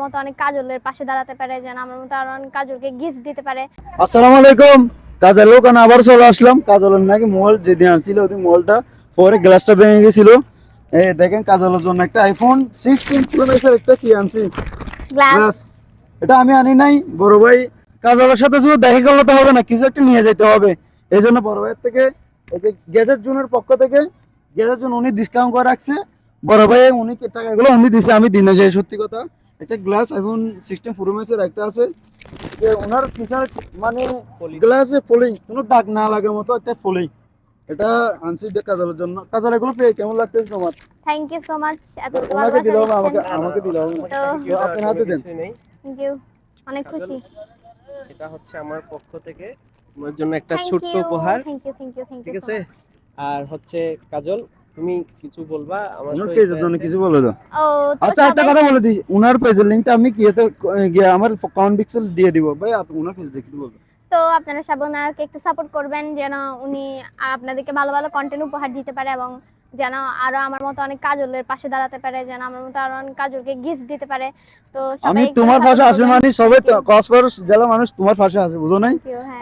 মতো অনেক কাজলের পাশে দাঁড়াতে পারে, যেন আমার মতো আরো অনেক কাজলকে গিফট দিতে পারে। আসসালামু আলাইকুম। কাজলের ওখানে আবার চলে আসলাম। কাজলের নাকি মোবাইল যেদিন আনছিল ওই মোবাইলটা পরে গ্লাসটা ভেঙে গেছিল। এই দেখেন কাজলের জন্য একটা আইফোন 16 প্রো ম্যাক্সের একটা কি আনছি গ্লাস। গ্লাস। এটা আমি আনি নাই, বড় ভাই কাজলের সাথে শুধু দেখা গেলে তো হবে না, কিছু একটা নিয়ে যেতে হবে। এই জন্য বড় ভাইয়ের থেকে এই যে গ্যাজেট জোনের পক্ষ থেকে গ্যাজেট জোন উনি ডিসকাউন্ট করে রাখছে। বড় ভাই উনি টাকাগুলো উনি দিছে, আমি দিনে যাই। সত্যি কথা, একটা গ্লাস আইফোন 16 প্রো ম্যাক্সের একটা আছে যে ওনার ফিচার মানে গ্লাসে ফলিং কোনো দাগ না লাগার মতো একটা ফলিং। এটা আনছি কাজলের জন্য। কাজল এগুলো পেয়ে কেমন লাগতেছে তোমার? থ্যাংক ইউ সো মাচ, এত ওনাকে ভালোবাসা দিলাম, দিচ্ছেন। আমাকে দিলাম। তো আপনার হাতে দেন। থ্যাংক ইউ, অনেক খুশি। এটা হচ্ছে আমার পক্ষ থেকে তোমার জন্য একটা থ্যাংক ছোট্ট ইউ, উপহার। Thank you, thank you, thank you ঠিক সো আছে, মাচ। আর হচ্ছে কাজল, তুমি কিছু বলবা আমার ওনার সহিত পেজের জন্য আছে? কিছু বলে দাও। ও তো আচ্ছা একটা সবাই, কথা বলে দিই, ওনার পেজের লিংকটা আমি কিয়েতে গিয়ে আমার কমেন্ট পিক্সেল দিয়ে দিব ভাই। ওনার পেজ দেখে বলবো। তো আপনারা সবাই ওনাকে একটু সাপোর্ট করবেন, যেন উনি আপনাদেরকে ভালো ভালো কন্টেন্ট উপহার দিতে পারে, এবং যেন আরো আমার মতো অনেক কাজলের পাশে দাঁড়াতে পারে, যেন আমার মতো আরো অনেক কাজলকে গিফট দিতে পারে। তো আমি সবাই একটু তোমার support পাশে আসি করবেন। মানে সবাই Thank you, কক্সবাজার জেলা মানুষ তোমার পাশে আছে, বুঝো নাই? thank you, হ্যাঁ।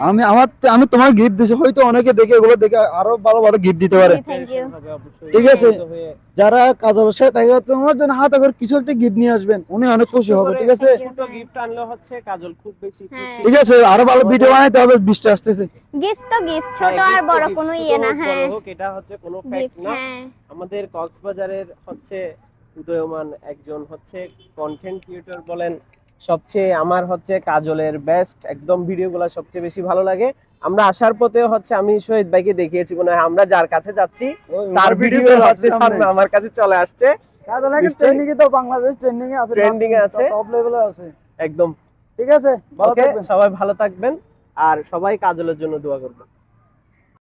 আমি তোমার গিফট দিছি, হয়তো অনেকে দেখে এগুলো দেখে আরো ভালো ভালো গিফট দিতে পারে। জি, thank you। হবে অবশ্যই। ঠিক আছে, উপকৃত হয়ে যারা কাজলের সাথে থাকে তোমার জন্য হাতে করে কিছু একটা গিফট নিয়ে আসবেন, উনি অনেক খুশি হবে। ঠিক আছে, Thank you, ছোট গিফট আনলে হচ্ছে কাজল খুব বেশি হ্যাঁ। খুশি। ঠিক আছে, আরো ভালো ভিডিও বানাইতে হবে, 20টা আসতেছে। গিফট তো গিফট, ছোট হ্যাঁ, আর gift তো বড় gift, কোনো ছোট ইয়ে না। হোক, বড় হ্যাঁ, হোক, এটা হচ্ছে কোনো গিফট, ফ্যাক্ট না। হ্যাঁ। আমাদের কক্সবাজারের হচ্ছে উদীয়মান একজন হচ্ছে কন্টেন্ট ক্রিয়েটর বলেন, সবচেয়ে আমার হচ্ছে কাজলের বেস্ট একদম ভিডিওগুলো সবচেয়ে বেশি ভালো লাগে। আমরা আসার পথে হচ্ছে আমি শহীদ ভাইকে দেখিয়েছি, মনে হয় আমরা যার কাছে যাচ্ছি তার ভিডিও হচ্ছে সামনে আমার কাছে চলে আসছে। কাজল নাকি ট্রেন্ডিং এ, তো বাংলাদেশ ট্রেন্ডিং এ আছে, ট্রেন্ডিং এ আছে, টপ লেভেলে আছে। একদম। ঠিক আছে, ভালো ওকে, থাকবেন। সবাই ভালো থাকবেন আর সবাই কাজলের জন্য দোয়া করবেন।